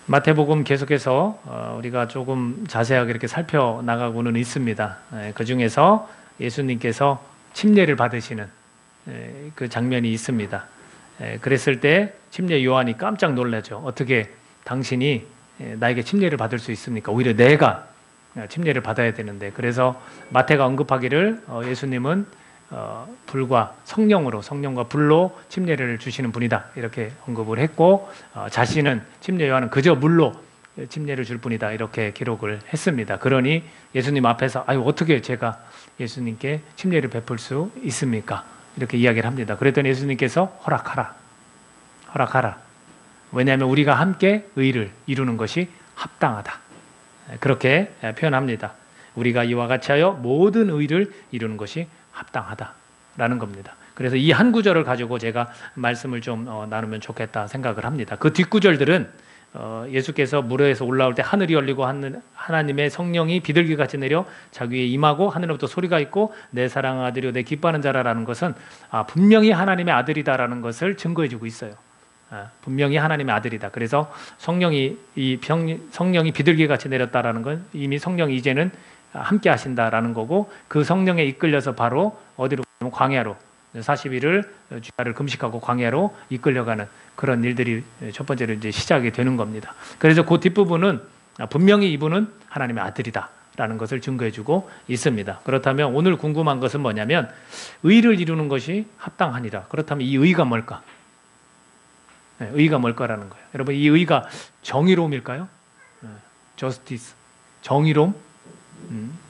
마태복음 계속해서 우리가 조금 자세하게 이렇게 살펴나가고는 있습니다. 그 중에서 예수님께서 침례를 받으시는 그 장면이 있습니다. 그랬을 때 침례 요한이 깜짝 놀라죠. 어떻게 당신이 나에게 침례를 받을 수 있습니까? 오히려 내가 침례를 받아야 되는데. 그래서 마태가 언급하기를 예수님은 불과 성령과 불로 침례를 주시는 분이다, 이렇게 언급을 했고, 자신은 침례 요한은 그저 물로 침례를 줄 뿐이다, 이렇게 기록을 했습니다. 그러니 예수님 앞에서 어떻게 제가 예수님께 침례를 베풀 수 있습니까? 이렇게 이야기를 합니다. 그랬더니 예수님께서 허락하라. 왜냐하면 우리가 함께 의를 이루는 것이 합당하다, 그렇게 표현합니다. 우리가 이와 같이 하여 모든 의를 이루는 것이 합당하다라는 겁니다. 그래서 이 한 구절을 가지고 제가 말씀을 좀 나누면 좋겠다 생각을 합니다. 그 뒷구절들은 예수께서 무료에서 올라올 때 하늘이 열리고 하나님의 성령이 비둘기같이 내려 자기 위에 임하고 하늘로부터 소리가 있고 내 사랑하는 아들이요 내 기뻐하는 자라라는 것은 분명히 하나님의 아들이다라는 것을 증거해주고 있어요. 분명히 하나님의 아들이다. 그래서 성령이 비둘기같이 내렸다라는 건 이미 성령이 이제는 함께 하신다라는 거고, 그 성령에 이끌려서 바로 어디로 가면 광야로 40일을 주야를 금식하고 광야로 이끌려가는 그런 일들이 첫 번째로 이제 시작이 되는 겁니다. 그래서 그 뒷부분은 분명히 이분은 하나님의 아들이다라는 것을 증거해주고 있습니다. 그렇다면 오늘 궁금한 것은 뭐냐면 의를 이루는 것이 합당하니라. 그렇다면 이 의가 뭘까? 의가 뭘까라는 거예요. 여러분, 이 의가 정의로움일까요? justice, 정의로움?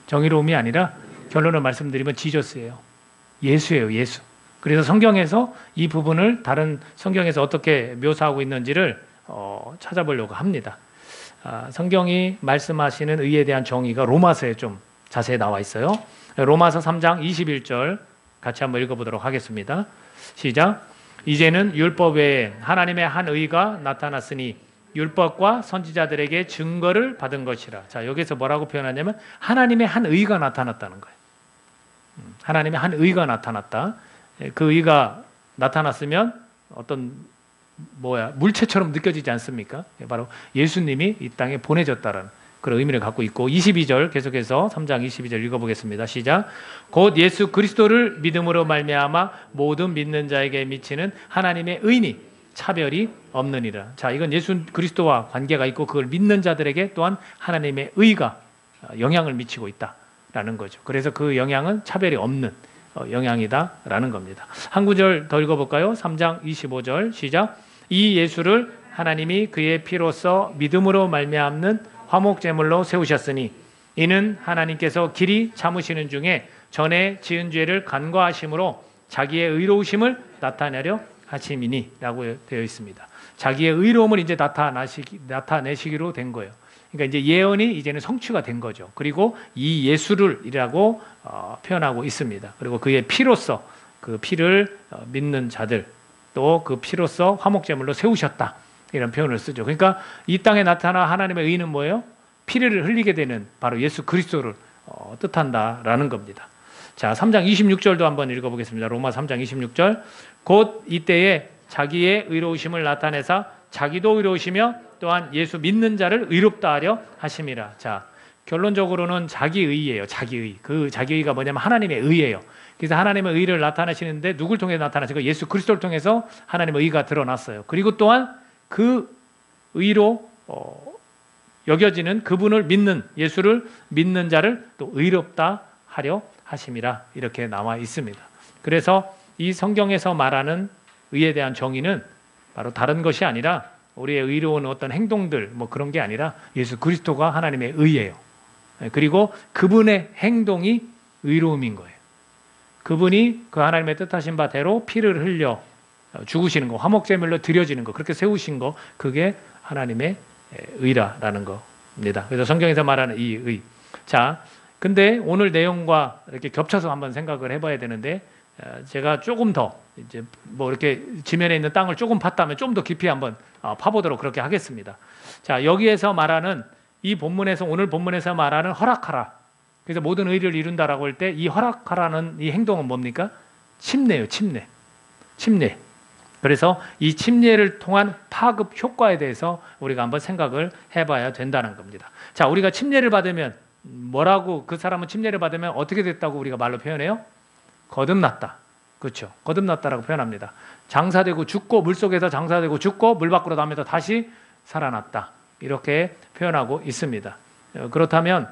정의로움이 아니라 결론을 말씀드리면 지저스예요. 예수예요, 예수. 그래서 성경에서 이 부분을 다른 성경에서 어떻게 묘사하고 있는지를 찾아보려고 합니다. 성경이 말씀하시는 의에 대한 정의가 로마서에 좀 자세히 나와 있어요. 로마서 3장 21절 같이 한번 읽어보도록 하겠습니다. 시작. 이제는 율법 외에 하나님의 한 의가 나타났으니 율법과 선지자들에게 증거를 받은 것이라. 자, 여기서 뭐라고 표현하냐면 하나님의 한 의가 나타났다는 거예요. 하나님의 한 의가 나타났다. 그 의가 나타났으면 어떤 물체처럼 느껴지지 않습니까? 바로 예수님이 이 땅에 보내졌다라는 그런 의미를 갖고 있고, 22절 계속해서 3장 22절 읽어보겠습니다. 시작. 곧 예수 그리스도를 믿음으로 말미암아 모든 믿는 자에게 미치는 하나님의 의니 차별이 없느니라. 자, 이건 예수 그리스도와 관계가 있고 그걸 믿는 자들에게 또한 하나님의 의가 영향을 미치고 있다라는 거죠. 그래서 그 영향은 차별이 없는 영향이다라는 겁니다. 한 구절 더 읽어볼까요? 3장 25절 시작. 이 예수를 하나님이 그의 피로써 믿음으로 말미암는 화목제물로 세우셨으니 이는 하나님께서 길이 참으시는 중에 전에 지은 죄를 간과하심으로 자기의 의로우심을 나타내려 하심이니 라고 되어 있습니다. 자기의 의로움을 이제 나타내시기로 된 거예요. 그러니까 이제 예언이 이제는 성취가 된 거죠. 그리고 이 예수를이라고 표현하고 있습니다. 그리고 그의 피로써 그 피를 믿는 자들 또 그 피로써 화목제물로 세우셨다, 이런 표현을 쓰죠. 그러니까 이 땅에 나타나 하나님의 의는 뭐예요? 피를 흘리게 되는 바로 예수 그리스도를 뜻한다라는 겁니다. 자, 3장 26절도 한번 읽어보겠습니다. 로마 3장 26절. 곧 이때에 자기의 의로우심을 나타내사 자기도 의로우시며 또한 예수 믿는 자를 의롭다 하려 하심이라. 자, 결론적으로는 자기의예요. 자기의. 그 자기의가 뭐냐면 하나님의 의예요. 그래서 하나님의 의를 나타내시는데 누굴 통해 나타나시고 예수 그리스도를 통해서 하나님의 의가 드러났어요. 그리고 또한 그 의로 여겨지는 그분을 믿는, 예수를 믿는 자를 또 의롭다 하려 하심이라, 이렇게 나와 있습니다. 그래서 이 성경에서 말하는 의에 대한 정의는 바로 다른 것이 아니라 우리의 의로운 어떤 행동들 그런 게 아니라 예수 그리스도가 하나님의 의예요. 그리고 그분의 행동이 의로움인 거예요. 그분이 그 하나님의 뜻하신 바대로 피를 흘려 죽으시는 거, 화목제물로 드려지는 거, 그렇게 세우신 거, 그게 하나님의 의라라는 겁니다. 그래서 성경에서 말하는 이 의. 자, 근데 오늘 내용과 이렇게 겹쳐서 한번 생각을 해봐야 되는데, 제가 조금 더 이제 이렇게 지면에 있는 땅을 조금 팠다면 좀 더 깊이 한번 파보도록 그렇게 하겠습니다. 자, 여기에서 말하는 이 본문에서, 오늘 본문에서 말하는 허락하라. 그래서 모든 의를 이룬다라고 할 때 이 허락하라는 이 행동은 뭡니까? 침례예요, 침례. 그래서 이 침례를 통한 파급 효과에 대해서 우리가 한번 생각을 해봐야 된다는 겁니다. 자, 우리가 침례를 받으면 뭐라고, 그 사람은 침례를 받으면 어떻게 됐다고 우리가 말로 표현해요? 거듭났다. 그렇죠. 거듭났다라고 표현합니다. 장사되고 죽고, 물속에서 장사되고 죽고 물 밖으로 나오면서 다시 살아났다. 이렇게 표현하고 있습니다. 그렇다면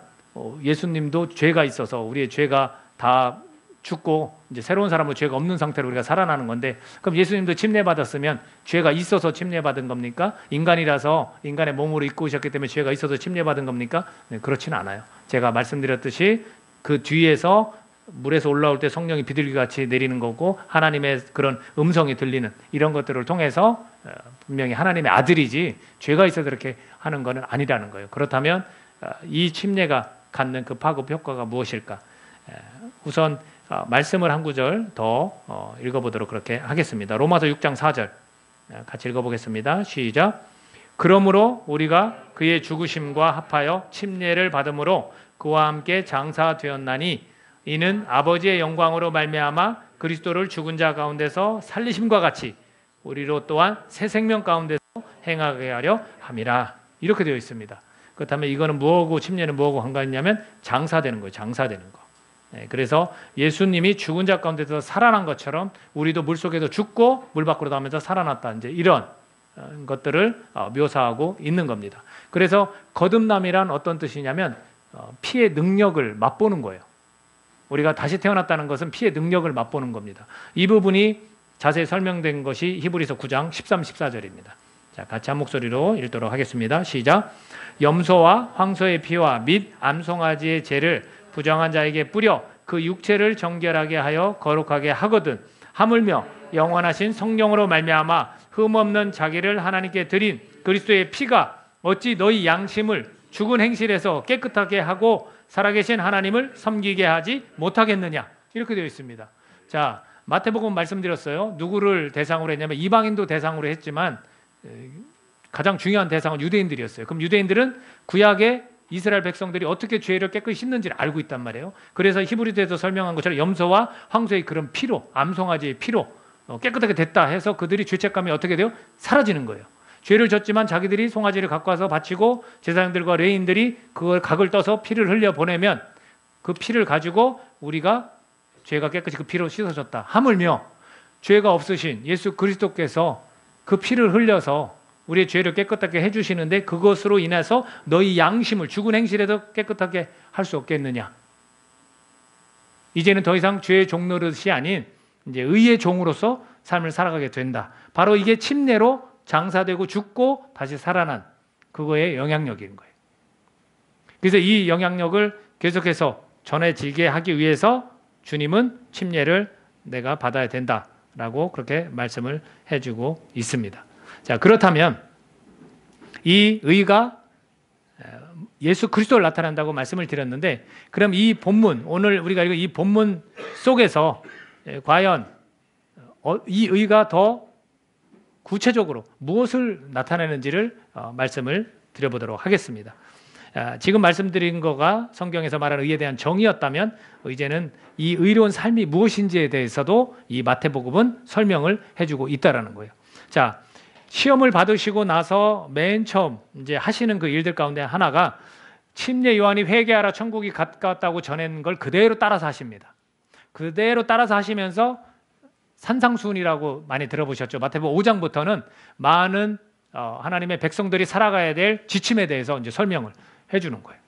예수님도 죄가 있어서 우리의 죄가 다 죽고 이제 새로운 사람으로 죄가 없는 상태로 우리가 살아나는 건데, 그럼 예수님도 침례 받았으면 죄가 있어서 침례 받은 겁니까? 인간이라서 인간의 몸으로 입고 오셨기 때문에 죄가 있어서 침례 받은 겁니까? 네, 그렇지는 않아요. 제가 말씀드렸듯이 그 뒤에서 물에서 올라올 때 성령이 비둘기 같이 내리는 거고, 하나님의 그런 음성이 들리는 이런 것들을 통해서 분명히 하나님의 아들이지 죄가 있어서 그렇게 하는 것은 아니라는 거예요. 그렇다면 이 침례가 갖는 그 파급 효과가 무엇일까? 우선 말씀을 한 구절 더 읽어보도록 그렇게 하겠습니다. 로마서 6장 4절 같이 읽어보겠습니다. 시작. 그러므로 우리가 그의 죽으심과 합하여 침례를 받음으로 그와 함께 장사되었나니 이는 아버지의 영광으로 말미암아 그리스도를 죽은 자 가운데서 살리심과 같이 우리로 또한 새 생명 가운데서 행하게 하려 함이라. 이렇게 되어 있습니다. 그렇다면 이거는 뭐하고, 침례는 뭐하고 상관있냐면 장사되는 거예요. 장사되는 거. 네, 그래서 예수님이 죽은 자 가운데서 살아난 것처럼 우리도 물속에서 죽고 물 밖으로 나오면서 살아났다. 이제 이런 것들을 묘사하고 있는 겁니다. 그래서 거듭남이란 어떤 뜻이냐면 피의 능력을 맛보는 거예요. 우리가 다시 태어났다는 것은 피의 능력을 맛보는 겁니다. 이 부분이 자세히 설명된 것이 히브리서 9장 13, 14절입니다. 자, 같이 한 목소리로 읽도록 하겠습니다. 시작. 염소와 황소의 피와 및 암송아지의 죄를 부정한 자에게 뿌려 그 육체를 정결하게 하여 거룩하게 하거든 하물며 영원하신 성령으로 말미암아 흠없는 자기를 하나님께 드린 그리스도의 피가 어찌 너희 양심을 죽은 행실에서 깨끗하게 하고 살아계신 하나님을 섬기게 하지 못하겠느냐. 이렇게 되어 있습니다. 자, 마태복음 말씀드렸어요. 누구를 대상으로 했냐면 이방인도 대상으로 했지만 가장 중요한 대상은 유대인들이었어요. 그럼 유대인들은 구약의 이스라엘 백성들이 어떻게 죄를 깨끗이 씻는지를 알고 있단 말이에요. 그래서 히브리서에서 설명한 것처럼 염소와 황소의 그런 피로, 암송아지의 피로 깨끗하게 됐다 해서 그들이 죄책감이 어떻게 돼요? 사라지는 거예요. 죄를 졌지만 자기들이 송아지를 갖고 와서 바치고 제사장들과 레위인들이 그걸 각을 떠서 피를 흘려 보내면 그 피를 가지고 우리가 죄가 깨끗이 그 피로 씻어졌다. 하물며 죄가 없으신 예수 그리스도께서 그 피를 흘려서 우리의 죄를 깨끗하게 해주시는데 그것으로 인해서 너희 양심을 죽은 행실에도 깨끗하게 할 수 없겠느냐. 이제는 더 이상 죄의 종노릇이 아닌 이제 의의 종으로서 삶을 살아가게 된다. 바로 이게 침례로 장사되고 죽고 다시 살아난 그거의 영향력인 거예요. 그래서 이 영향력을 계속해서 전해지게 하기 위해서 주님은 침례를 내가 받아야 된다라고 그렇게 말씀을 해주고 있습니다. 자, 그렇다면 이 의가 예수 그리스도를 나타낸다고 말씀을 드렸는데, 그럼 이 본문, 오늘 우리가 읽은 이 본문 속에서 과연 이 의가 더 구체적으로 무엇을 나타내는지를 말씀을 드려보도록 하겠습니다. 지금 말씀드린 거가 성경에서 말하는 의에 대한 정의였다면 이제는 이 의로운 삶이 무엇인지에 대해서도 이 마태복음은 설명을 해주고 있다라는 거예요. 자, 시험을 받으시고 나서 맨 처음 이제 하시는 그 일들 가운데 하나가 침례 요한이 회개하라 천국이 가까웠다고 전한 걸 그대로 따라서 하십니다. 그대로 따라서 하시면서 산상수훈이라고 많이 들어보셨죠. 마태복음 5장부터는 많은 하나님의 백성들이 살아가야 될 지침에 대해서 이제 설명을 해주는 거예요.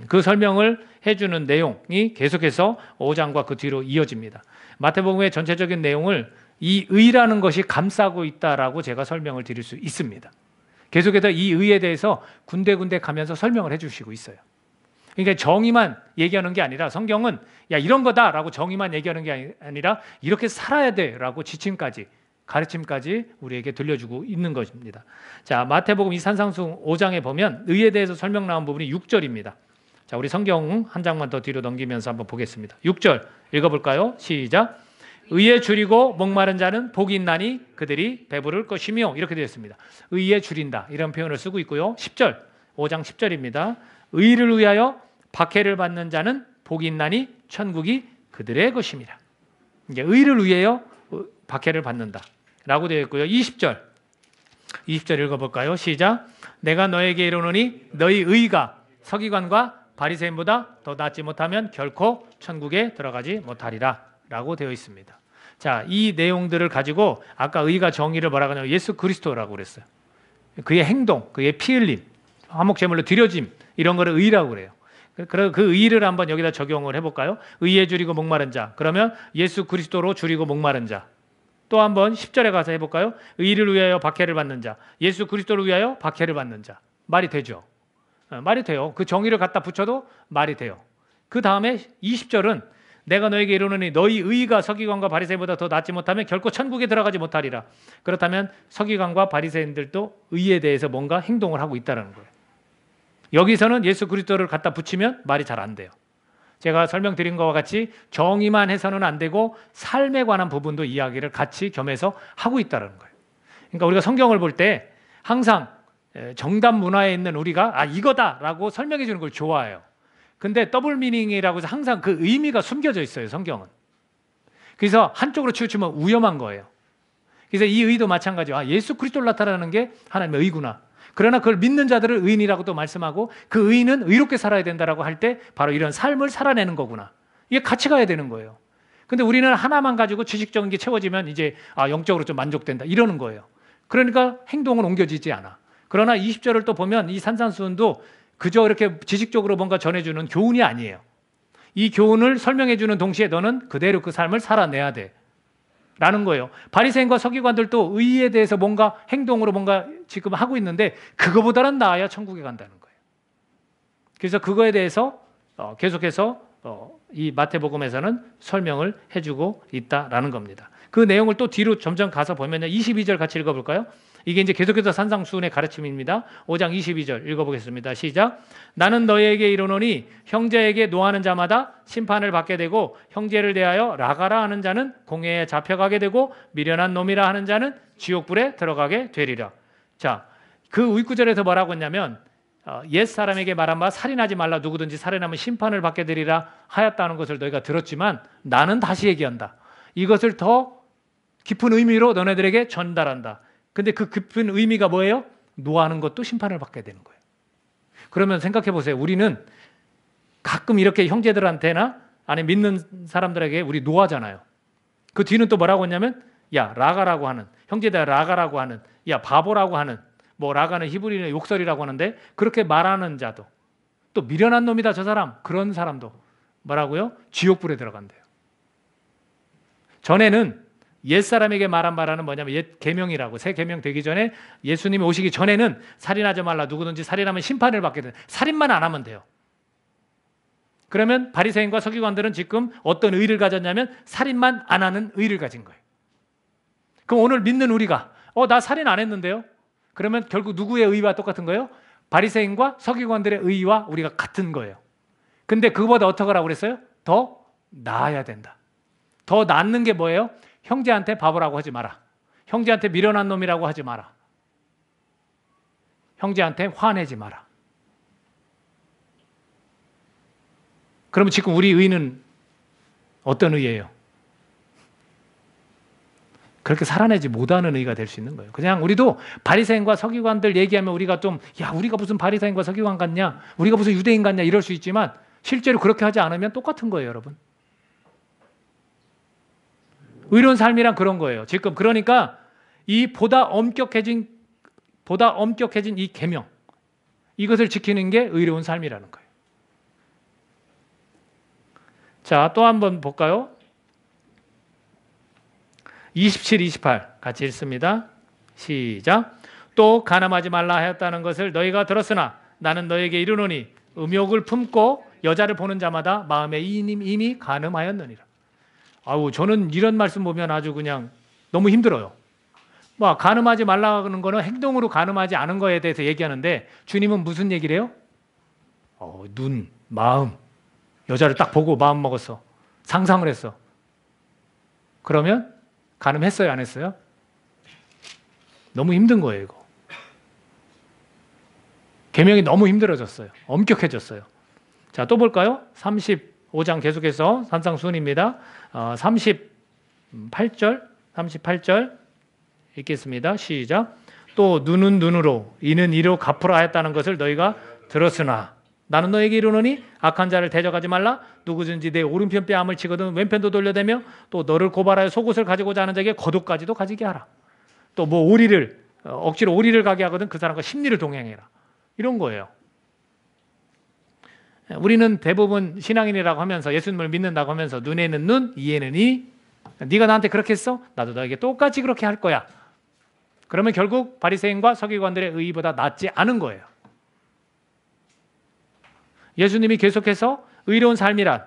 그 설명을 해주는 내용이 계속해서 5장과 그 뒤로 이어집니다. 마태복음의 전체적인 내용을 이 의라는 것이 감싸고 있다라고 제가 설명을 드릴 수 있습니다. 계속해서 이 의에 대해서 군데군데 가면서 설명을 해주시고 있어요. 그러니까 정의만 얘기하는 게 아니라 성경은 야 이런 거다라고 정의만 얘기하는 게 아니라 이렇게 살아야 돼라고 지침까지 가르침까지 우리에게 들려주고 있는 것입니다. 자, 마태복음 이 산상수훈 5장에 보면 의에 대해서 설명 나온 부분이 6절입니다. 자, 우리 성경 한 장만 더 뒤로 넘기면서 한번 보겠습니다. 6절 읽어볼까요? 시작. 의에 줄이고 목마른 자는 복이 있나니 그들이 배부를 것이며, 이렇게 되어 있습니다. 의에 줄인다 이런 표현을 쓰고 있고요. 10절 5장 10절입니다. 의를 위하여 박해를 받는 자는 복이 있나니 천국이 그들의 것입니다. 이제 의를 위하여 박해를 받는다. 라고 되어 있고요. 20절 읽어볼까요? 시작. 내가 너에게 이르노니 너희 의가 서기관과 바리새인보다 더 낫지 못하면 결코 천국에 들어가지 못하리라 라고 되어 있습니다. 자, 이 내용들을 가지고 아까 의가 정의를 뭐라고 하냐면 예수 그리스도라고 그랬어요. 그의 행동, 그의 피 흘림, 화목제물로 드려짐 이런 거를 의라고 그래요. 그 의를 한번 여기다 적용을 해볼까요? 의에 줄이고 목마른 자. 그러면 예수 그리스도로 줄이고 목마른 자. 또 한번 10절에 가서 해볼까요? 의를 위하여 박해를 받는 자. 예수 그리스도를 위하여 박해를 받는 자. 말이 되죠? 말이 돼요. 그 정의를 갖다 붙여도 말이 돼요. 그 다음에 20절은 내가 너에게 이르노니 너희 의가 서기관과 바리새인보다 더 낫지 못하면 결코 천국에 들어가지 못하리라. 그렇다면 서기관과 바리새인들도 의에 대해서 뭔가 행동을 하고 있다는 거예요. 여기서는 예수 그리스도를 갖다 붙이면 말이 잘 안 돼요. 제가 설명드린 것과 같이 정의만 해서는 안 되고 삶에 관한 부분도 이야기를 같이 겸해서 하고 있다는 거예요. 그러니까 우리가 성경을 볼 때 항상 정답 문화에 있는 우리가 이거다라고 설명해 주는 걸 좋아해요. 근데 더블 미닝이라고 해서 항상 그 의미가 숨겨져 있어요, 성경은. 그래서 한쪽으로 치우치면 위험한 거예요. 그래서 이 의도 마찬가지예요. 예수 그리스도를 나타내는 게 하나님의 의구나. 그러나 그걸 믿는 자들을 의인이라고도 말씀하고 그 의인은 의롭게 살아야 된다라고 할 때 바로 이런 삶을 살아내는 거구나. 이게 같이 가야 되는 거예요. 근데 우리는 하나만 가지고 지식적인 게 채워지면 이제 영적으로 좀 만족된다 이러는 거예요. 그러니까 행동은 옮겨지지 않아. 그러나 20절을 또 보면 이 산상수훈도 그저 이렇게 지식적으로 뭔가 전해주는 교훈이 아니에요. 이 교훈을 설명해주는 동시에 너는 그대로 그 삶을 살아내야 돼 라는 거예요. 바리새인과 서기관들도 의에 대해서 뭔가 행동으로 뭔가 지금 하고 있는데 그거보다는 나아야 천국에 간다는 거예요. 그래서 그거에 대해서 계속해서 이 마태복음에서는 설명을 해주고 있다라는 겁니다. 그 내용을 또 뒤로 점점 가서 보면요. 22절 같이 읽어볼까요? 이게 이제 계속해서 산상수훈의 가르침입니다. 5장 22절 읽어보겠습니다. 시작. 나는 너희에게 이르노니 형제에게 노하는 자마다 심판을 받게 되고 형제를 대하여 라가라 하는 자는 공회에 잡혀가게 되고 미련한 놈이라 하는 자는 지옥불에 들어가게 되리라. 자, 그 19절에서 뭐라고 했냐면 옛 사람에게 말한 바 살인하지 말라 누구든지 살인하면 심판을 받게 되리라 하였다는 것을 너희가 들었지만 나는 다시 얘기한다. 이것을 더 깊은 의미로 너네들에게 전달한다. 근데 그 깊은 의미가 뭐예요? 노하는 것도 심판을 받게 되는 거예요. 그러면 생각해 보세요. 우리는 가끔 이렇게 형제들한테나 아니 믿는 사람들에게 우리 노하잖아요. 그 뒤는 또 뭐라고 했냐면 야 라가라고 하는 형제들 라가라고 하는 야 바보라고 하는 뭐 라가는 히브리의 욕설이라고 하는데 그렇게 말하는 자도 또 미련한 놈이다 저 사람 그런 사람도 뭐라고요? 지옥불에 들어간대요. 전에는 옛사람에게 말한 바라는 뭐냐면 옛 계명이라고 새 계명 되기 전에 예수님이 오시기 전에는 살인하지 말라 누구든지 살인하면 심판을 받게 돼. 살인만 안 하면 돼요. 그러면 바리새인과 서기관들은 지금 어떤 의를 가졌냐면 살인만 안 하는 의를 가진 거예요. 그럼 오늘 믿는 우리가 나 살인 안 했는데요? 그러면 결국 누구의 의와 똑같은 거예요? 바리새인과 서기관들의 의와 우리가 같은 거예요. 근데 그거보다 어떻게 하라고 그랬어요? 더 나아야 된다. 더 낫는 게 뭐예요? 형제한테 바보라고 하지 마라. 형제한테 미련한 놈이라고 하지 마라. 형제한테 화내지 마라. 그러면 지금 우리 의는 어떤 의예요? 그렇게 살아내지 못하는 의가 될 수 있는 거예요. 그냥 우리도 바리새인과 서기관들 얘기하면 우리가 좀 우리가 무슨 바리새인과 서기관 같냐? 우리가 무슨 유대인 같냐? 이럴 수 있지만 실제로 그렇게 하지 않으면 똑같은 거예요, 여러분. 의로운 삶이란 그런 거예요. 지금 그러니까 이 보다 엄격해진 이 계명 이것을 지키는 게 의로운 삶이라는 거예요. 자, 또 한번 볼까요? 27, 28 같이 읽습니다. 시작. 또 간음하지 말라 하였다는 것을 너희가 들었으나 나는 너에게 이르노니 음욕을 품고 여자를 보는 자마다 마음에 이미 간음하였느니라. 저는 이런 말씀 보면 아주 그냥 너무 힘들어요. 간음하지 말라는 거는 행동으로 간음하지 않은 거에 대해서 얘기하는데 주님은 무슨 얘기를 해요? 눈, 마음. 여자를 딱 보고 마음 먹었어. 상상을 했어. 그러면 간음했어요, 안 했어요? 너무 힘든 거예요, 이거. 계명이 너무 힘들어졌어요. 엄격해졌어요. 자, 또 볼까요? 35장 계속해서 산상수훈입니다. 38절 읽겠습니다. 시작. 또 눈은 눈으로 이는 이로 갚으라 하였다는 것을 너희가 들었으나 나는 너에게 이르노니 악한 자를 대적하지 말라. 누구든지 내 오른편 뺨을 치거든 왼편도 돌려대며 또 너를 고발하여 속옷을 가지고자 하는 자에게 겉옷까지도 가지게 하라. 또 뭐 오리를 억지로 오리를 가게 하거든 그 사람과 심리를 동행해라. 이런 거예요. 우리는 대부분 신앙인이라고 하면서 예수님을 믿는다고 하면서 눈에는 눈, 이에는 이. 네가 나한테 그렇게 했어? 나도 너에게 똑같이 그렇게 할 거야. 그러면 결국 바리새인과 서기관들의 의의보다 낫지 않은 거예요. 예수님이 계속해서 의로운 삶이란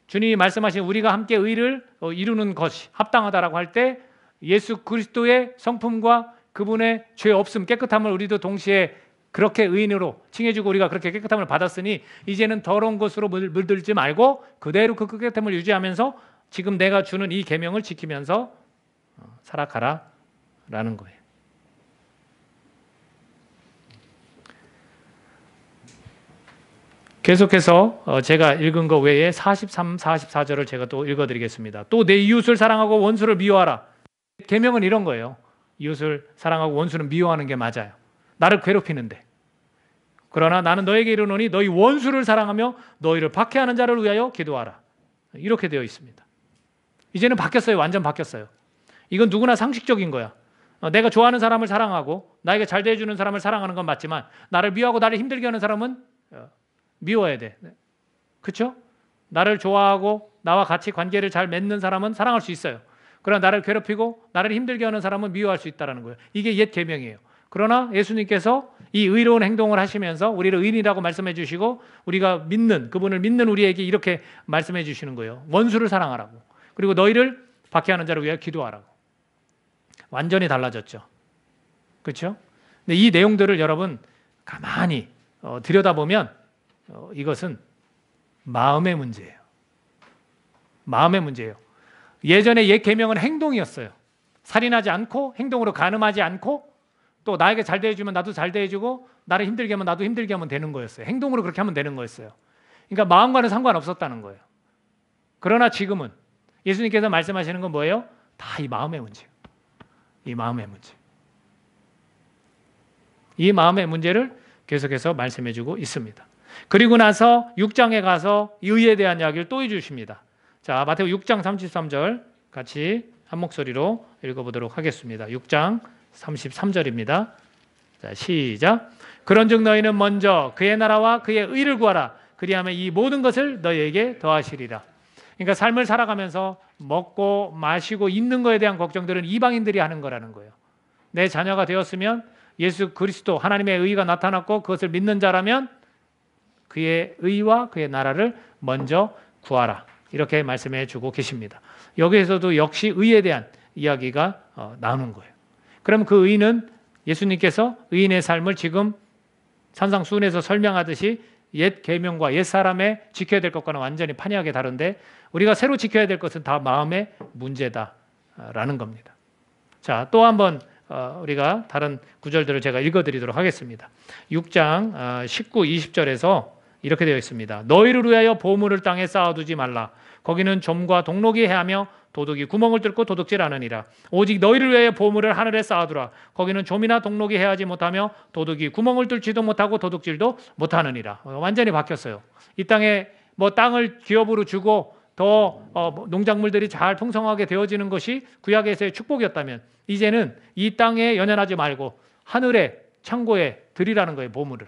주님이 말씀하신 우리가 함께 의를 이루는 것이 합당하다라고 할 때 예수 그리스도의 성품과 그분의 죄 없음, 깨끗함을 우리도 동시에 그렇게 의인으로 칭해주고 우리가 그렇게 깨끗함을 받았으니 이제는 더러운 것으로 물들지 말고 그대로 그 깨끗함을 유지하면서 지금 내가 주는 이 계명을 지키면서 살아가라라는 거예요. 계속해서 제가 읽은 거 외에 43, 44절을 제가 또 읽어드리겠습니다. 또 내 이웃을 사랑하고 원수를 미워하라. 계명은 이런 거예요. 이웃을 사랑하고 원수는 미워하는 게 맞아요. 나를 괴롭히는데. 그러나 나는 너에게 이르노니 너희 원수를 사랑하며 너희를 박해하는 자를 위하여 기도하라. 이렇게 되어 있습니다. 이제는 바뀌었어요. 완전 바뀌었어요. 이건 누구나 상식적인 거야. 내가 좋아하는 사람을 사랑하고 나에게 잘 대해주는 사람을 사랑하는 건 맞지만 나를 미워하고 나를 힘들게 하는 사람은 미워해야 돼. 그렇죠? 나를 좋아하고 나와 같이 관계를 잘 맺는 사람은 사랑할 수 있어요. 그러나 나를 괴롭히고 나를 힘들게 하는 사람은 미워할 수 있다는 거예요. 이게 옛 계명이에요. 그러나 예수님께서 이 의로운 행동을 하시면서 우리를 의인이라고 말씀해 주시고 우리가 믿는 그분을 믿는 우리에게 이렇게 말씀해 주시는 거예요. 원수를 사랑하라고. 그리고 너희를 박해하는 자를 위하여 기도하라고. 완전히 달라졌죠. 그렇죠? 근데 이 내용들을 여러분 가만히 들여다보면 이것은 마음의 문제예요. 마음의 문제예요. 예전에 옛 계명은 행동이었어요. 살인하지 않고 행동으로 간음하지 않고 또 나에게 잘 대해주면 나도 잘 대해주고 나를 힘들게 하면 나도 힘들게 하면 되는 거였어요. 행동으로 그렇게 하면 되는 거였어요. 그러니까 마음과는 상관없었다는 거예요. 그러나 지금은 예수님께서 말씀하시는 건 뭐예요? 다 이 마음의 문제예요. 이 마음의 문제. 이 마음의 문제를 계속해서 말씀해주고 있습니다. 그리고 나서 6장에 가서 의에 대한 이야기를 또 해주십니다. 자, 마태복음 6장 33절 같이 한 목소리로 읽어보도록 하겠습니다. 6장 33절입니다. 자, 시작. 그런즉 너희는 먼저 그의 나라와 그의 의를 구하라. 그리하면 이 모든 것을 너희에게 더하시리라. 그러니까 삶을 살아가면서 먹고 마시고 있는 거에 대한 걱정들은 이방인들이 하는 거라는 거예요. 내 자녀가 되었으면 예수 그리스도 하나님의 의가 나타났고 그것을 믿는 자라면 그의 의와 그의 나라를 먼저 구하라. 이렇게 말씀해 주고 계십니다. 여기에서도 역시 의에 대한 이야기가 나오는 거예요. 그럼 그 의는 예수님께서 의인의 삶을 지금 산상수훈에서 설명하듯이 옛 계명과 옛 사람의 지켜야 될 것과는 완전히 판이하게 다른데 우리가 새로 지켜야 될 것은 다 마음의 문제다라는 겁니다. 자, 또 한번 우리가 다른 구절들을 제가 읽어드리도록 하겠습니다. 6장 19, 20절에서 이렇게 되어 있습니다. 너희를 위하여 보물을 땅에 쌓아두지 말라. 거기는 좀과 동록이 해하며 도둑이 구멍을 뚫고 도둑질하느니라. 오직 너희를 위하여 보물을 하늘에 쌓아두라. 거기는 좀이나 동록이 해하지 못하며 도둑이 구멍을 뚫지도 못하고 도둑질도 못하느니라. 완전히 바뀌었어요. 이 땅에 뭐 땅을 기업으로 주고 더 농작물들이 잘 풍성하게 되어지는 것이 구약에서의 축복이었다면 이제는 이 땅에 연연하지 말고 하늘에 창고에 드리라는 거예요. 보물을.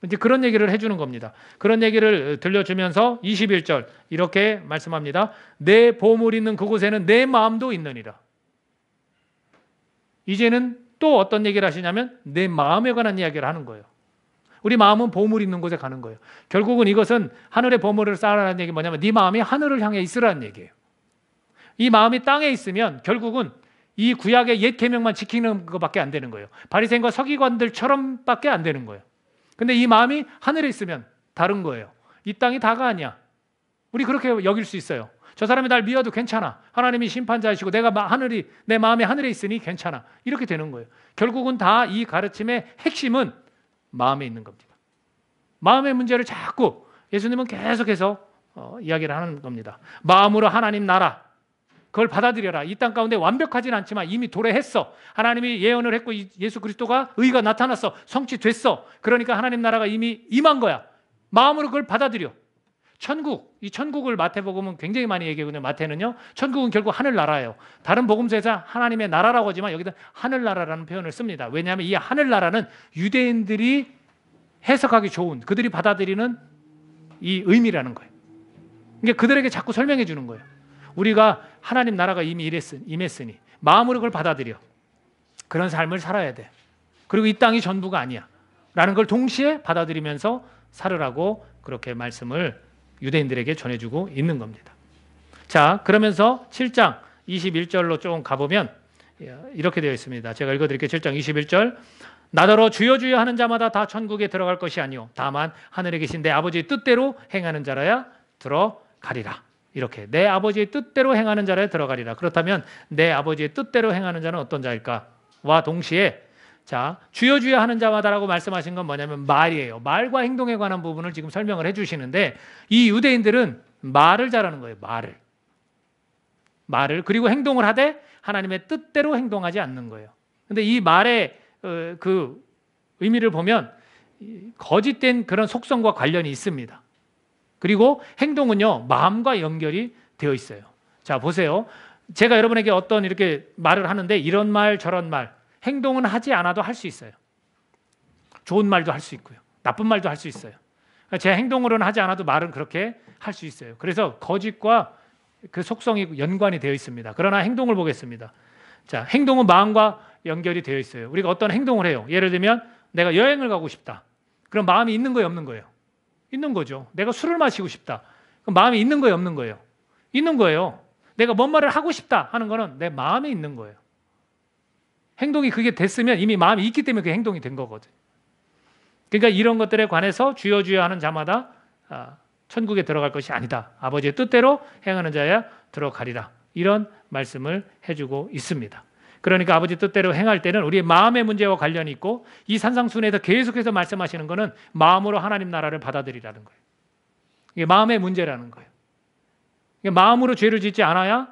이제 그런 얘기를 해주는 겁니다. 그런 얘기를 들려주면서 21절 이렇게 말씀합니다. 내 보물 있는 그곳에는 내 마음도 있느니라. 이제는 또 어떤 얘기를 하시냐면 내 마음에 관한 이야기를 하는 거예요. 우리 마음은 보물 있는 곳에 가는 거예요. 결국은 이것은 하늘의 보물을 쌓으라는 얘기 뭐냐면 네 마음이 하늘을 향해 있으라는 얘기예요. 이 마음이 땅에 있으면 결국은 이 구약의 옛 계명만 지키는 것밖에 안 되는 거예요. 바리새인과 서기관들처럼밖에 안 되는 거예요. 근데 이 마음이 하늘에 있으면 다른 거예요. 이 땅이 다가 아니야. 우리 그렇게 여길 수 있어요. 저 사람이 날 미워도 괜찮아. 하나님이 심판자이시고 내 마음이 하늘에 있으니 괜찮아. 이렇게 되는 거예요. 결국은 다 이 가르침의 핵심은 마음에 있는 겁니다. 마음의 문제를 자꾸 예수님은 계속해서 이야기를 하는 겁니다. 마음으로 하나님 나라 그걸 받아들여라. 이 땅 가운데 완벽하진 않지만 이미 도래했어. 하나님이 예언을 했고 예수 그리스도가 의가 나타났어. 성취됐어. 그러니까 하나님 나라가 이미 임한 거야. 마음으로 그걸 받아들여. 이 천국을 마태복음은 굉장히 많이 얘기하거든요. 마태는요, 천국은 결국 하늘나라예요. 다른 복음서에서 하나님의 나라라고 하지만 여기다 하늘나라라는 표현을 씁니다. 왜냐하면 이 하늘나라는 유대인들이 해석하기 좋은, 그들이 받아들이는 이 의미라는 거예요. 그러니까 그들에게 자꾸 설명해 주는 거예요. 우리가 하나님 나라가 이미 임했으니 마음으로 그걸 받아들여. 그런 삶을 살아야 돼. 그리고 이 땅이 전부가 아니야 라는 걸 동시에 받아들이면서 살으라고 그렇게 말씀을 유대인들에게 전해주고 있는 겁니다. 자, 그러면서 7장 21절로 좀 가보면 이렇게 되어 있습니다. 제가 읽어드릴게요. 7장 21절. 나더러 주여 주여 하는 자마다 다 천국에 들어갈 것이 아니요 다만 하늘에 계신 내 아버지의 뜻대로 행하는 자라야 들어가리라. 이렇게 내 아버지의 뜻대로 행하는 자라야 들어가리라. 그렇다면 내 아버지의 뜻대로 행하는 자는 어떤 자일까? 와 동시에 자, 주여 주여 하는 자마다라고 말씀하신 건 뭐냐면 말이에요. 말과 행동에 관한 부분을 지금 설명을 해주시는데 이 유대인들은 말을 잘하는 거예요. 말을 그리고 행동을 하되 하나님의 뜻대로 행동하지 않는 거예요. 근데 이 말의 그 의미를 보면 거짓된 그런 속성과 관련이 있습니다. 그리고 행동은요, 마음과 연결이 되어 있어요. 자, 보세요. 제가 여러분에게 어떤 이렇게 말을 하는데 이런 말 저런 말 행동은 하지 않아도 할 수 있어요. 좋은 말도 할 수 있고요. 나쁜 말도 할 수 있어요. 제 행동으로는 하지 않아도 말은 그렇게 할 수 있어요. 그래서 거짓과 그 속성이 연관이 되어 있습니다. 그러나 행동을 보겠습니다. 자, 행동은 마음과 연결이 되어 있어요. 우리가 어떤 행동을 해요. 예를 들면 내가 여행을 가고 싶다. 그럼 마음이 있는 거예요, 없는 거예요? 있는 거죠. 내가 술을 마시고 싶다. 그럼 마음이 있는 거예요, 없는 거예요? 있는 거예요. 내가 뭔 말을 하고 싶다 하는 거는 내 마음에 있는 거예요. 행동이 그게 됐으면 이미 마음이 있기 때문에 그 행동이 된 거거든요. 그러니까 이런 것들에 관해서 주여 주여 하는 자마다 천국에 들어갈 것이 아니다. 아버지의 뜻대로 행하는 자야 들어가리라. 이런 말씀을 해주고 있습니다. 그러니까 아버지 뜻대로 행할 때는 우리의 마음의 문제와 관련이 있고 이 산상순에서 계속해서 말씀하시는 것은 마음으로 하나님 나라를 받아들이라는 거예요. 이게 마음의 문제라는 거예요. 마음으로 죄를 짓지 않아야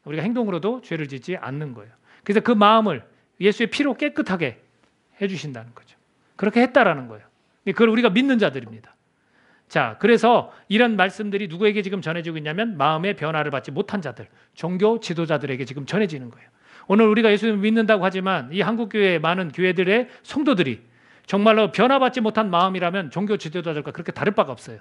우리가 행동으로도 죄를 짓지 않는 거예요. 그래서 그 마음을 예수의 피로 깨끗하게 해주신다는 거죠. 그렇게 했다라는 거예요. 그걸 우리가 믿는 자들입니다. 자, 그래서 이런 말씀들이 누구에게 지금 전해지고 있냐면 마음의 변화를 받지 못한 자들, 종교 지도자들에게 지금 전해지는 거예요. 오늘 우리가 예수님을 믿는다고 하지만 이 한국교회의 많은 교회들의 성도들이 정말로 변화받지 못한 마음이라면 종교 지도자들과 그렇게 다를 바가 없어요.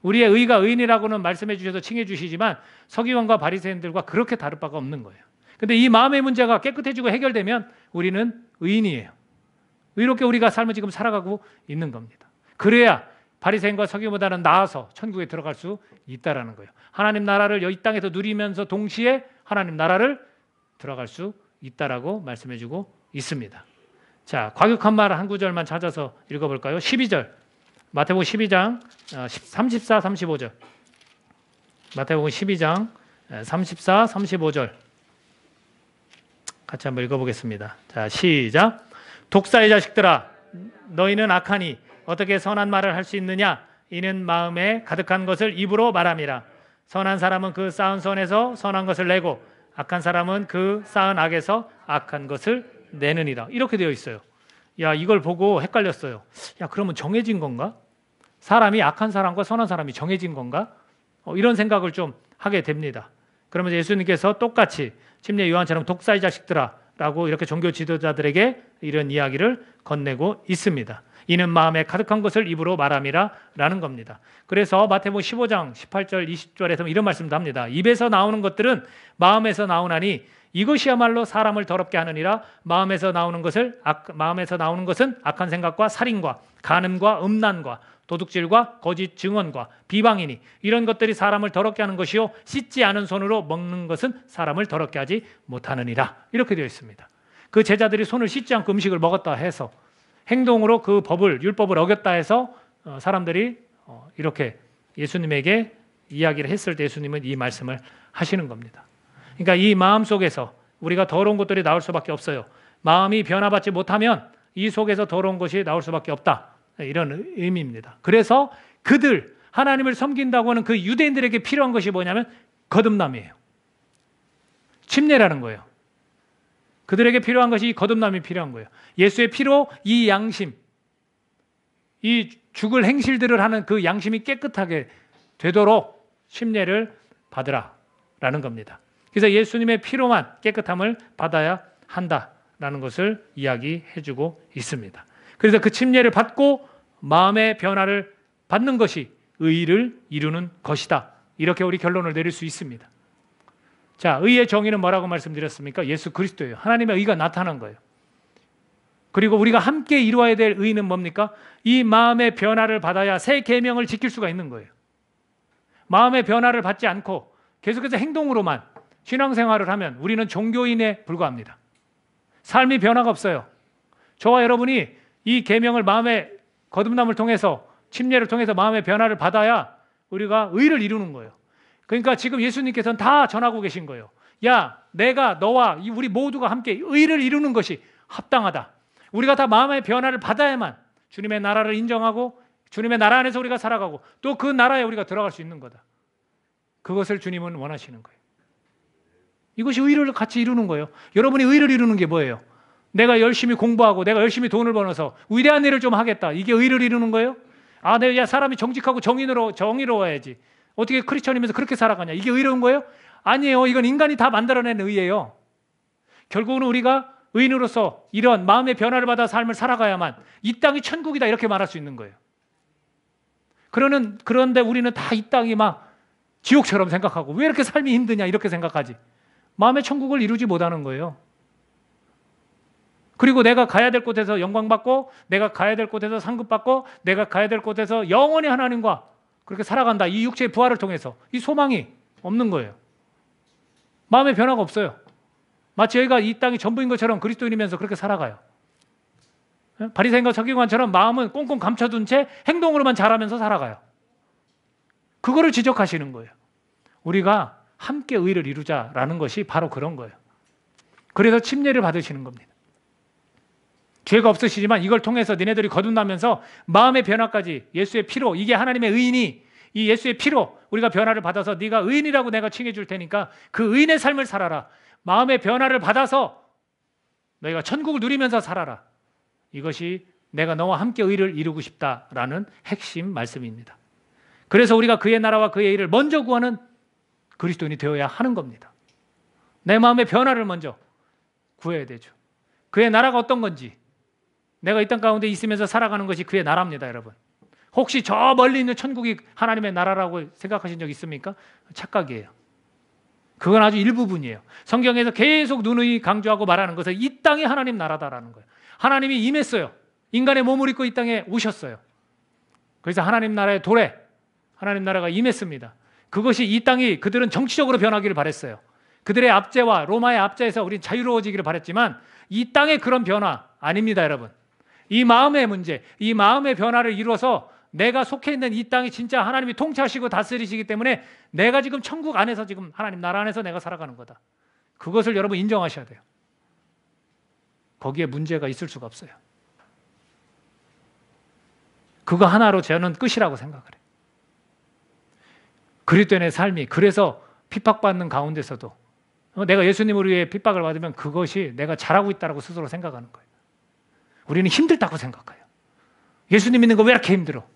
우리의 의가 의인이라고는 말씀해 주셔서 칭해 주시지만 서기관과 바리새인들과 그렇게 다를 바가 없는 거예요. 근데 이 마음의 문제가 깨끗해지고 해결되면 우리는 의인이에요. 의롭게 우리가 삶을 지금 살아가고 있는 겁니다. 그래야 바리새인과 서기관보다는 나아서 천국에 들어갈 수 있다라는 거예요. 하나님 나라를 이 땅에서 누리면서 동시에 하나님 나라를 들어갈 수 있다라고 말씀해주고 있습니다. 자, 과격한 말 한 구절만 찾아서 읽어볼까요? 12절 마태복음 12장 34, 35절 마태복음 12장 34, 35절 같이 한번 읽어보겠습니다. 자, 시작. 독사의 자식들아, 너희는 악하니 어떻게 선한 말을 할 수 있느냐? 이는 마음에 가득한 것을 입으로 말함이라. 선한 사람은 그 쌓은 선에서 선한 것을 내고 악한 사람은 그 쌓은 악에서 악한 것을 내느니라. 이렇게 되어 있어요. 야, 이걸 보고 헷갈렸어요. 야, 그러면 정해진 건가? 사람이 악한 사람과 선한 사람이 정해진 건가? 이런 생각을 좀 하게 됩니다. 그러면서 예수님께서 똑같이 침례 요한처럼 독사의 자식들아 라고 이렇게 종교 지도자들에게 이런 이야기를 건네고 있습니다. 이는 마음에 가득한 것을 입으로 말함이라 라는 겁니다. 그래서 마태복음 15장 18절 20절에서 이런 말씀도 합니다. 입에서 나오는 것들은 마음에서 나오나니 이것이야말로 사람을 더럽게 하느니라. 마음에서 나오는 것은 악한 생각과 살인과 간음과 음란과 도둑질과 거짓 증언과 비방이니 이런 것들이 사람을 더럽게 하는 것이요 씻지 않은 손으로 먹는 것은 사람을 더럽게 하지 못하느니라. 이렇게 되어 있습니다. 그 제자들이 손을 씻지 않고 음식을 먹었다 해서 행동으로 그 율법을 어겼다 해서 사람들이 이렇게 예수님에게 이야기를 했을 때 예수님은 이 말씀을 하시는 겁니다. 그러니까 이 마음 속에서 우리가 더러운 것들이 나올 수밖에 없어요. 마음이 변화받지 못하면 이 속에서 더러운 것이 나올 수밖에 없다. 이런 의미입니다. 그래서 그들 하나님을 섬긴다고 하는 그 유대인들에게 필요한 것이 뭐냐면 거듭남이에요. 침례라는 거예요. 그들에게 필요한 것이 이 거듭남이 필요한 거예요. 예수의 피로 이 양심, 이 죽을 행실들을 하는 그 양심이 깨끗하게 되도록 침례를 받으라라는 겁니다. 그래서 예수님의 피로만 깨끗함을 받아야 한다라는 것을 이야기해주고 있습니다. 그래서 그 침례를 받고 마음의 변화를 받는 것이 의를 이루는 것이다. 이렇게 우리 결론을 내릴 수 있습니다. 자, 의의 정의는 뭐라고 말씀드렸습니까? 예수 그리스도예요. 하나님의 의가 나타난 거예요. 그리고 우리가 함께 이루어야 될 의는 뭡니까? 이 마음의 변화를 받아야 새 계명을 지킬 수가 있는 거예요. 마음의 변화를 받지 않고 계속해서 행동으로만 신앙생활을 하면 우리는 종교인에 불과합니다. 삶이 변화가 없어요. 저와 여러분이 이 계명을 마음의 거듭남을 통해서 침례를 통해서 마음의 변화를 받아야 우리가 의를 이루는 거예요. 그러니까 지금 예수님께서는 다 전하고 계신 거예요. 야, 내가 너와 우리 모두가 함께 의를 이루는 것이 합당하다. 우리가 다 마음의 변화를 받아야만 주님의 나라를 인정하고 주님의 나라 안에서 우리가 살아가고 또 그 나라에 우리가 들어갈 수 있는 거다. 그것을 주님은 원하시는 거예요. 이것이 의를 같이 이루는 거예요. 여러분이 의를 이루는 게 뭐예요? 내가 열심히 공부하고 내가 열심히 돈을 벌어서 위대한 일을 좀 하겠다. 이게 의를 이루는 거예요? 아, 내가 사람이 정직하고 정의로워야지. 어떻게 크리스천이면서 그렇게 살아가냐? 이게 의로운 거예요? 아니에요. 이건 인간이 다 만들어낸 의예요. 결국은 우리가 의인으로서 이런 마음의 변화를 받아 삶을 살아가야만 이 땅이 천국이다 이렇게 말할 수 있는 거예요. 그런데 우리는 다 이 땅이 막 지옥처럼 생각하고 왜 이렇게 삶이 힘드냐 이렇게 생각하지. 마음의 천국을 이루지 못하는 거예요. 그리고 내가 가야 될 곳에서 영광받고 내가 가야 될 곳에서 상급받고 내가 가야 될 곳에서 영원히 하나님과 그렇게 살아간다. 이 육체의 부활을 통해서 이 소망이 없는 거예요. 마음의 변화가 없어요. 마치 여기가 이 땅이 전부인 것처럼 그리스도인이면서 그렇게 살아가요. 바리새인과 서기관처럼 마음은 꽁꽁 감춰둔 채 행동으로만 잘하면서 살아가요. 그거를 지적하시는 거예요. 우리가 함께 의를 이루자라는 것이 바로 그런 거예요. 그래서 침례를 받으시는 겁니다. 죄가 없으시지만 이걸 통해서 니네들이 거듭나면서 마음의 변화까지 예수의 피로, 이게 하나님의 의인이 이 예수의 피로 우리가 변화를 받아서 네가 의인이라고 내가 칭해 줄 테니까 그 의인의 삶을 살아라. 마음의 변화를 받아서 너희가 천국을 누리면서 살아라. 이것이 내가 너와 함께 의를 이루고 싶다라는 핵심 말씀입니다. 그래서 우리가 그의 나라와 그의 의를 먼저 구하는 그리스도인이 되어야 하는 겁니다. 내 마음의 변화를 먼저 구해야 되죠. 그의 나라가 어떤 건지 내가 이 땅 가운데 있으면서 살아가는 것이 그의 나라입니다, 여러분. 혹시 저 멀리 있는 천국이 하나님의 나라라고 생각하신 적 있습니까? 착각이에요. 그건 아주 일부분이에요. 성경에서 계속 누누이 강조하고 말하는 것은 이 땅이 하나님 나라다라는 거예요. 하나님이 임했어요. 인간의 몸을 입고 이 땅에 오셨어요. 그래서 하나님 나라의 도래, 하나님 나라가 임했습니다. 그것이 이 땅이 그들은 정치적으로 변하기를 바랬어요. 그들의 압제와 로마의 압제에서 우린 자유로워지기를 바랬지만 이 땅의 그런 변화 아닙니다, 여러분. 이 마음의 문제, 이 마음의 변화를 이루어서 내가 속해 있는 이 땅이 진짜 하나님이 통치하시고 다스리시기 때문에 내가 지금 천국 안에서 지금 하나님 나라 안에서 내가 살아가는 거다. 그것을 여러분 인정하셔야 돼요. 거기에 문제가 있을 수가 없어요. 그거 하나로 저는 끝이라고 생각을 해요. 그리스도인의 삶이 그래서 핍박받는 가운데서도 내가 예수님을 위해 핍박을 받으면 그것이 내가 잘하고 있다고 스스로 생각하는 거예요. 우리는 힘들다고 생각해요. 예수님 믿는 거 왜 이렇게 힘들어?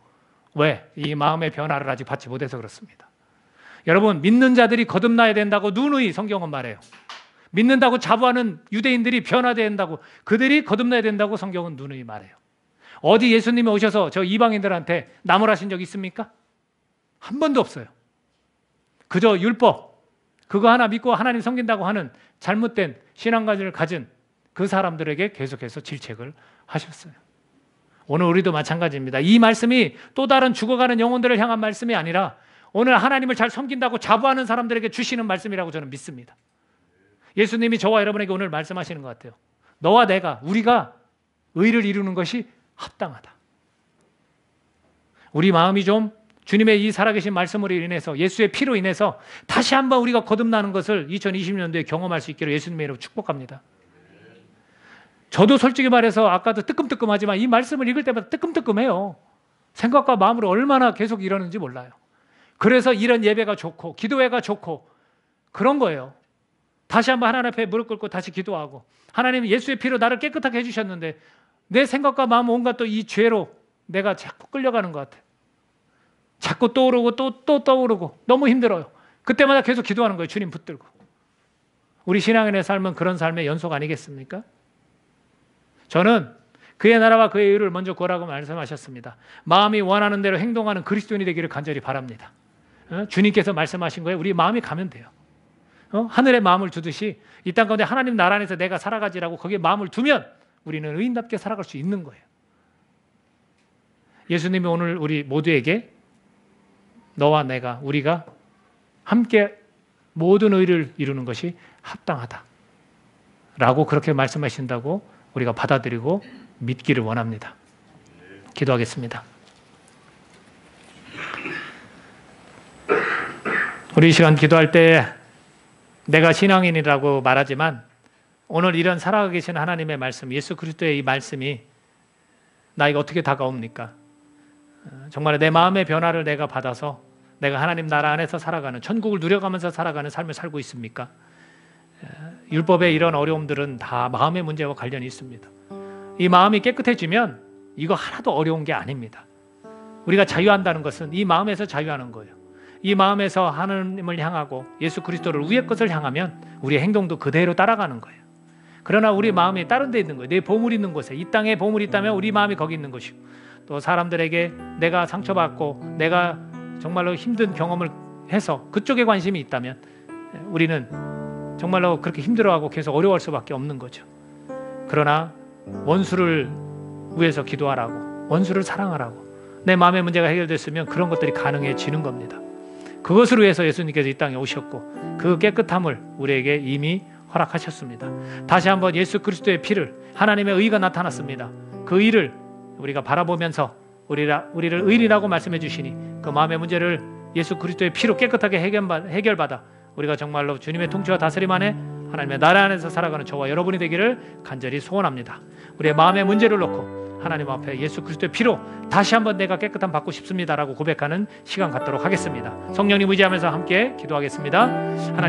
왜? 이 마음의 변화를 아직 받지 못해서 그렇습니다. 여러분, 믿는 자들이 거듭나야 된다고 누누이 성경은 말해요. 믿는다고 자부하는 유대인들이 변화돼야 된다고, 그들이 거듭나야 된다고 성경은 누누이 말해요. 어디 예수님이 오셔서 저 이방인들한테 나무라신 적 있습니까? 한 번도 없어요. 그저 율법, 그거 하나 믿고 하나님 섬긴다고 하는 잘못된 신앙관을 가진 그 사람들에게 계속해서 질책을 하셨어요. 오늘 우리도 마찬가지입니다. 이 말씀이 또 다른 죽어가는 영혼들을 향한 말씀이 아니라 오늘 하나님을 잘 섬긴다고 자부하는 사람들에게 주시는 말씀이라고 저는 믿습니다. 예수님이 저와 여러분에게 오늘 말씀하시는 것 같아요. 너와 내가, 우리가 의를 이루는 것이 합당하다. 우리 마음이 좀 주님의 이 살아계신 말씀으로 인해서, 예수의 피로 인해서 다시 한번 우리가 거듭나는 것을 2020년도에 경험할 수 있기를 예수님의 이름으로 축복합니다. 저도 솔직히 말해서 아까도 뜨끔뜨끔하지만 이 말씀을 읽을 때마다 뜨끔뜨끔해요. 생각과 마음으로 얼마나 계속 이러는지 몰라요. 그래서 이런 예배가 좋고 기도회가 좋고 그런 거예요. 다시 한번 하나님 앞에 무릎 꿇고 다시 기도하고, 하나님 예수의 피로 나를 깨끗하게 해주셨는데 내 생각과 마음 온갖 또 이 죄로 내가 자꾸 끌려가는 것 같아요. 자꾸 떠오르고 또 떠오르고 너무 힘들어요. 그때마다 계속 기도하는 거예요. 주님 붙들고. 우리 신앙인의 삶은 그런 삶의 연속 아니겠습니까? 저는 그의 나라와 그의 의를 먼저 구하라고 말씀하셨습니다. 마음이 원하는 대로 행동하는 그리스도인이 되기를 간절히 바랍니다. 주님께서 말씀하신 거예요. 우리 마음이 가면 돼요. 하늘에 마음을 두듯이 이 땅 가운데 하나님 나라 안에서 내가 살아가지라고 거기에 마음을 두면 우리는 의인답게 살아갈 수 있는 거예요. 예수님이 오늘 우리 모두에게 너와 내가, 우리가 함께 모든 의를 이루는 것이 합당하다 라고 그렇게 말씀하신다고 우리가 받아들이고 믿기를 원합니다. 기도하겠습니다. 우리 이 시간 기도할 때 내가 신앙인이라고 말하지만 오늘 이런 살아가 계신 하나님의 말씀, 예수 그리스도의 이 말씀이 나에게 어떻게 다가옵니까? 정말 내 마음의 변화를 내가 받아서 내가 하나님 나라 안에서 살아가는, 천국을 누려가면서 살아가는 삶을 살고 있습니까? 율법의 이런 어려움들은 다 마음의 문제와 관련이 있습니다. 이 마음이 깨끗해지면 이거 하나도 어려운 게 아닙니다. 우리가 자유한다는 것은 이 마음에서 자유하는 거예요. 이 마음에서 하나님을 향하고 예수 그리스도를 위의 것을 향하면 우리의 행동도 그대로 따라가는 거예요. 그러나 우리 마음이 다른 데 있는 거예요. 내 보물이 있는 곳에, 이 땅에 보물이 있다면 우리 마음이 거기 있는 것이고, 또 사람들에게 내가 상처받고 내가 정말로 힘든 경험을 해서 그쪽에 관심이 있다면 우리는 정말로 그렇게 힘들어하고 계속 어려워할 수밖에 없는 거죠. 그러나 원수를 위해서 기도하라고, 원수를 사랑하라고, 내 마음의 문제가 해결됐으면 그런 것들이 가능해지는 겁니다. 그것을 위해서 예수님께서 이 땅에 오셨고 그 깨끗함을 우리에게 이미 허락하셨습니다. 다시 한번 예수 그리스도의 피를, 하나님의 의가 나타났습니다. 그 의를 우리가 바라보면서 우리를 의인이라고 말씀해 주시니 그 마음의 문제를 예수 그리스도의 피로 깨끗하게 해결받아 우리가 정말로 주님의 통치와 다스림 안에 하나님의 나라 안에서 살아가는 저와 여러분이 되기를 간절히 소원합니다. 우리의 마음의 문제를 놓고 하나님 앞에 예수 그리스도의 피로 다시 한번 내가 깨끗함 받고 싶습니다라고 고백하는 시간 갖도록 하겠습니다. 성령님 의지하면서 함께 기도하겠습니다. 하나님